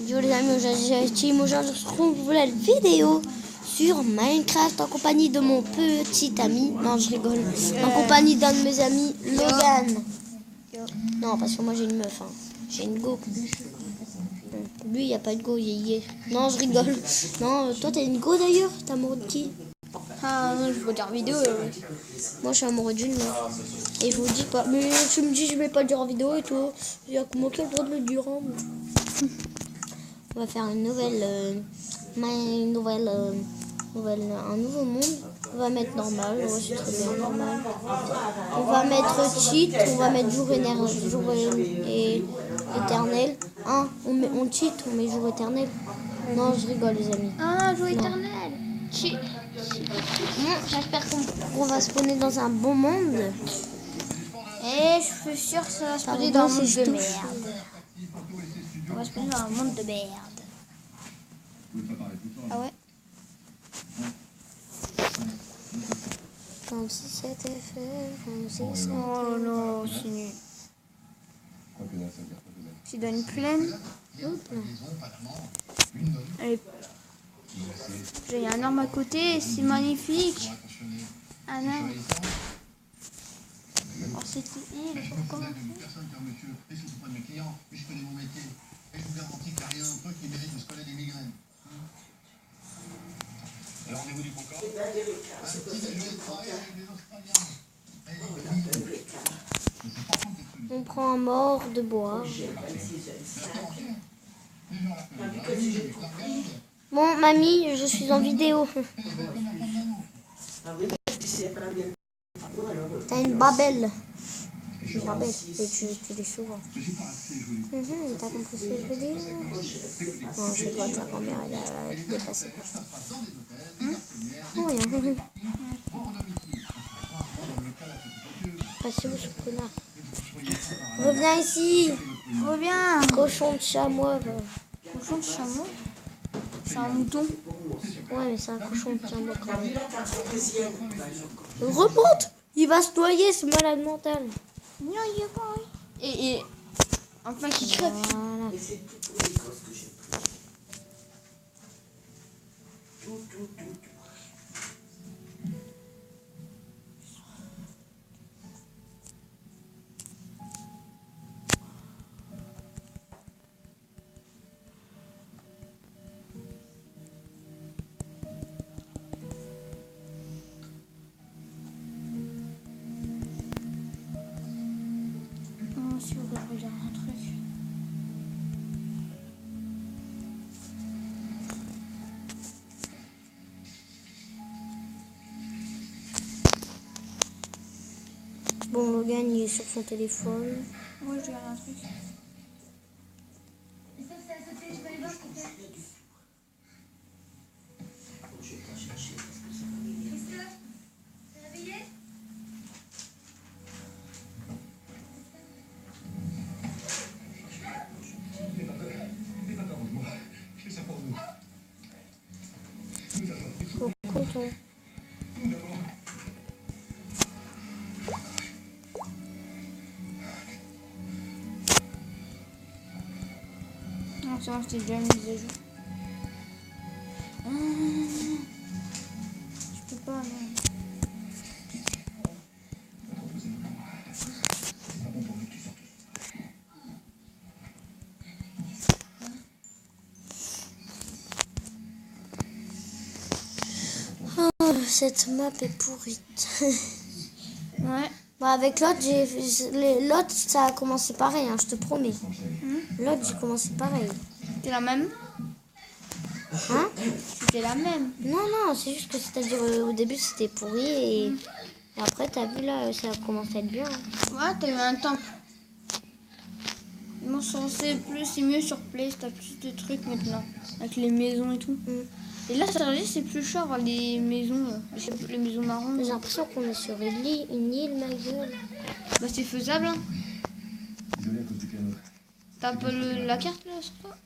Yo les amis, aujourd'hui on se retrouve la vidéo sur Minecraft en compagnie de mon petit ami. Non, je rigole. En compagnie d'un de mes amis, Logan. Non, parce que moi j'ai une meuf. Hein. J'ai une go. Lui, il n'y a pas de go, il est. Non, je rigole. Non, toi t'as une go d'ailleurs. T'es amoureux de qui? Ah, je veux dire vidéo. Moi je suis amoureux d'une meuf. Et je vous dis pas. Mais tu me dis je vais pas le dire en vidéo et tout. Il y a comment quel droit de le dire. Hein. On va faire une nouvelle, un nouveau monde. On va mettre normal, ouais, c'est très bien normal. On va mettre cheat, on va mettre jour éternel. Hein, on cheat, on met jour éternel. Non, je rigole les amis. Ah, jour éternel. Cheat. J'espère qu'on va spawner dans un bon monde. Et je suis sûre que ça va se spawner dans un monde de merde. On va se spawner dans un monde de merde. Ah ouais. 37 FF, Oh non, c'est nul. Tu donnes une plaine. Allez. J'ai un arbre à côté, c'est magnifique. Un arbre. Oh, c'était il, pourquoi? Personne comme monsieur, et surtout pas de mes clients, mais je connais mon métier. Et je vous garantis qu'il n'y a rien un peu qui mérite de se coller des migraines. Le rendez-vous du Concorde. C'est petit déjeuner de travail avec des Australiens. on prend un mort de bois. Bon, mamie, je suis en vidéo. T'as une babelle. Une babelle, et tu l'es souvent. T'as compris ce que je veux dire? Non, je sais pas, ta grand-mère, elle a dépassé. Oh, rien. Passez où ce connard? Reviens ici. Reviens. Cochon de chamois. Va. Cochon de chameau. C'est un mouton. Ouais, mais c'est un cochon de chamois quand même. Remonte. Il va se noyer, ce malade mental. Non, il y a pas. Et enfin qui crève. Voilà. Si vous voulez regarder un truc. Bon, Logan, il est sur son téléphone. Moi je regarde un truc. Trop content. Non, c'est vrai, c'était déjà une mise à jour. Je peux pas, non. Oh, cette map est pourrite. Ouais. Bon, avec l'autre, ça a commencé pareil, hein, je te promets. L'autre, j'ai commencé pareil. C'était la même? Hein? C'était la même. Non, non, c'est juste que c'est-à-dire au début c'était pourri et après t'as vu là, ça a commencé à être bien. Ouais, t'as eu un temple. Bon, c'est mieux sur Play, t'as plus de trucs maintenant. Avec les maisons et tout. Et là, c'est plus cher les maisons, les maisons marron. J'ai l'impression qu'on est sur une île, ma gueule. Bah, c'est faisable, hein. T'as pas la carte là sur toi?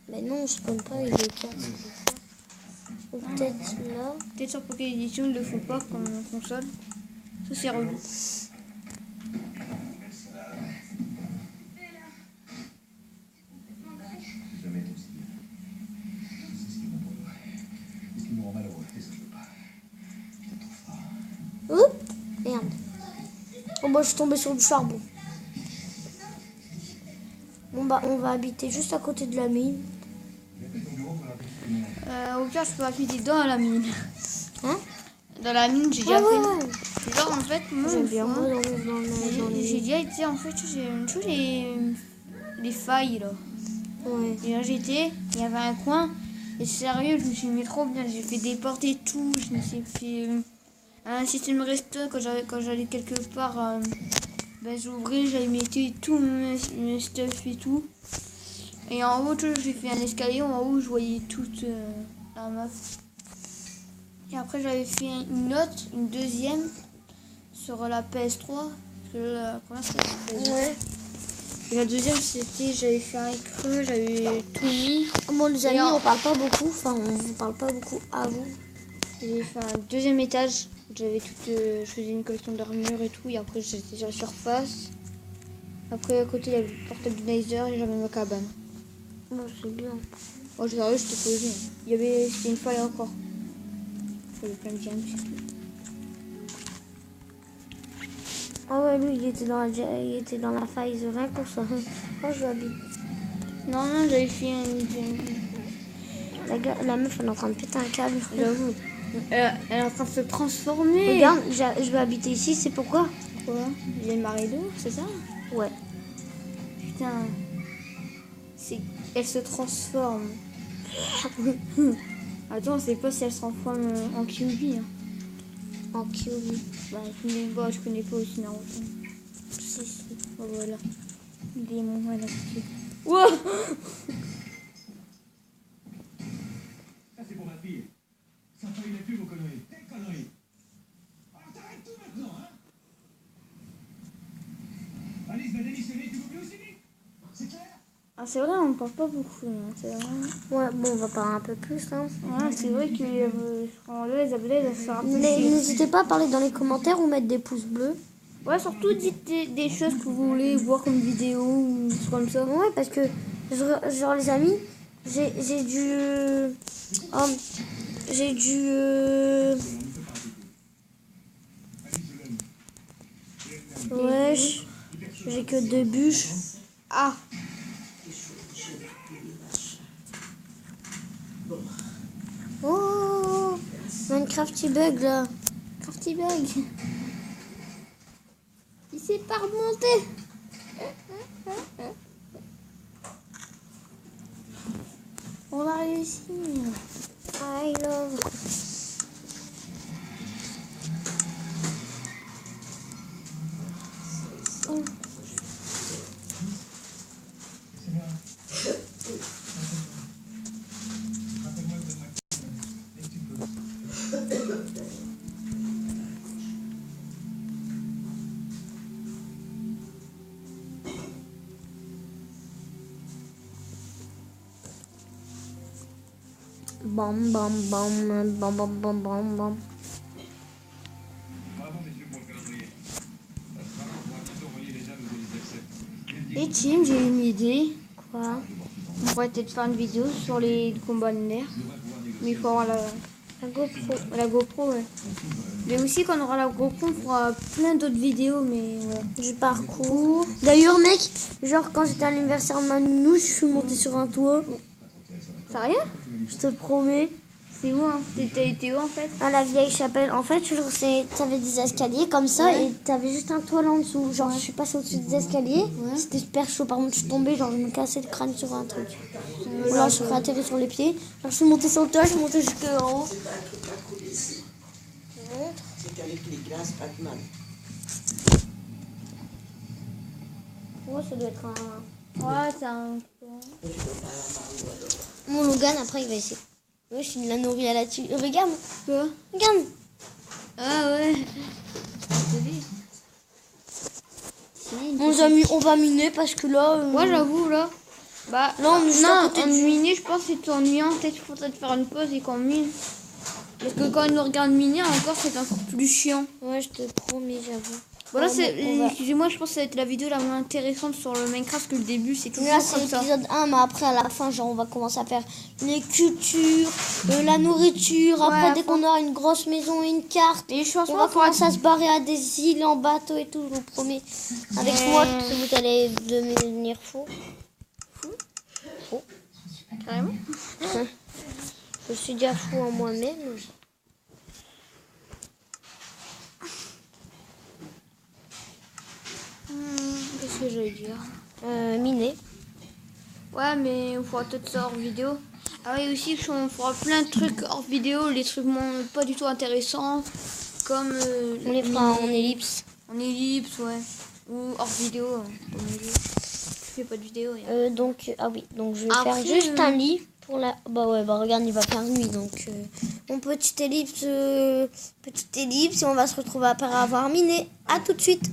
Mais non, je connais pas les cartes. Ou peut-être là. Peut-être sur Pocket Edition, ils le font pas comme console. Ça, c'est relou. bah, je suis tombée sur du charbon. Bon, bah, on va habiter juste à côté de la mine. Au pire, je peux habiter dans la mine. Hein? Dans la mine, j'ai Ah déjà fait. ouais. Genre, en fait, moi, J'aime une bien. fois, Moi, dans les j'ai déjà été, en fait, j'ai les failles, là. Ouais. Et là, il y avait un coin. Et sérieux, je me suis mis trop bien. J'ai fait des portes et tout. Je me suis fait un système resto quand j'allais quelque part. Ben, j'ouvrais, j'allais mettre tout mes stuff et tout. Et en haut, j'ai fait un escalier. En haut, je voyais toute la map. Et après, j'avais fait une deuxième sur la PS3. Parce que la première, c'était la PS2. Ouais. Et la deuxième, c'était, j'avais fait un creux, j'avais tout mis. Bon, les amis, Et on parle pas beaucoup. Enfin, on vous parle pas beaucoup à vous. J'ai fait un deuxième étage. J'avais je faisais une collection d'armure et tout. Et après, j'étais sur la surface. Après, à côté, il y avait le portail du laser et j'avais ma cabane. Bon, c'est bien. Oh, sérieux, j'étais posé. C'était une faille encore. Il y avait plein de diamants, c'est tout. Ah ouais, lui, il était dans la faille, rien pour ça. Moi, je l'habite. Non, j'avais fait La meuf, elle est en train de péter un câble. J'avoue. Elle est en train de se transformer. Regarde, je vais habiter ici, c'est pourquoi? Quoi? Il y a une marée d'eau, c'est ça? Ouais. Putain. Elle se transforme. Attends, on sait pas si elle se transforme en Kyuubi. Hein. En Kyuubi. Je connais pas aussi Naruto. Si. Oh, voilà. Démon à la petite. Wow! Ça, c'est pour ma fille. Ça fait une plus vos conneries. Quelle conneries? Alors t'arrêtes tout maintenant, hein? Alice va démissionner, tu m'oublies aussi vite. C'est clair? Ah, c'est vrai, on parle pas beaucoup. Hein. C'est vrai. Ouais, bon, on va parler un peu plus, hein. Ouais, c'est vrai que là, les abonnés, elles se rappellent. N'hésitez pas à parler dans les commentaires ou mettre des pouces bleus. Ouais, surtout dites des choses que vous voulez voir comme vidéo ou des trucs comme ça. Ouais, parce que, genre les amis, j'ai dû... Wesh, j'ai que 2 bûches. Ah! Oh, Minecraft il bug là. Crafty bug. Il s'est pas remonté. On a réussi. I love. Oh. Bam bam bam bam bam bam bam bam. Et Tim, j'ai une idée. Quoi? On pourrait peut-être faire une vidéo sur les combats de nerfs. Mais il faut avoir La GoPro. la GoPro, ouais. Mais aussi, quand on aura la GoPro, on fera plein d'autres vidéos, mais voilà. Du parcours. D'ailleurs, mec, genre quand j'étais à l'anniversaire de ma nounou, je suis montée sur un toit. Sérieux? Je te promets. C'est où, hein? T'as été où, en fait? À la vieille chapelle. En fait, genre, t'avais des escaliers comme ça Ouais. et t'avais juste un toit là en dessous. Genre, je suis passée au-dessus des escaliers. Ouais. C'était super chaud. Par contre, je suis tombée, genre, je me cassais le crâne sur un truc. Ou alors, je suis atterrée sur les pieds. Genre, je suis montée sur le toit, je suis montée jusqu'en haut. C'est qu'avec les glaces Pac-Man. Ouais, ça doit être un. Ouais, c'est un... Mon Logan, après, il va essayer. Ouais, je suis de la nourrir à la tue. Regarde, Quoi? regarde. Ah ouais. On va miner parce que là. Ouais, j'avoue, là. Bah, Là, on est juste à côté en du- miner, je pense que c'est ennuyant. Peut-être qu'il faudrait faire une pause et qu'on mine. Parce que quand ils nous regardent miner, encore, c'est encore plus chiant. Ouais, je te promets, j'avoue. Voilà, on va- excusez-moi, je pense que ça va être la vidéo la moins intéressante sur le Minecraft, que le début c'est toujours Là, c'est comme ça. l'épisode 1, mais après, à la fin, genre, on va commencer à faire les cultures, la nourriture. Après, à la dès qu'on aura une grosse maison et une carte, Et je on pense va pas commencer à se barrer à des îles en bateau et tout, je vous promets. Avec moi, vous allez devenir fou. carrément. Je suis déjà fou en moi-même. Qu'est-ce que j'allais dire? Miné. Ouais, mais on fera peut-être ça hors vidéo. Ah oui, aussi, on fera plein de trucs hors vidéo, les trucs pas du tout intéressants, comme... On les fera en ellipse. En ellipse, ouais. Ou hors vidéo. Comme on dit. Je fais pas de vidéo. Donc, ah oui, donc je vais Après, faire juste un lit pour la... Bah ouais, bah regarde, il va faire nuit, donc... mon petite ellipse, et on va se retrouver après avoir miné. À tout de suite.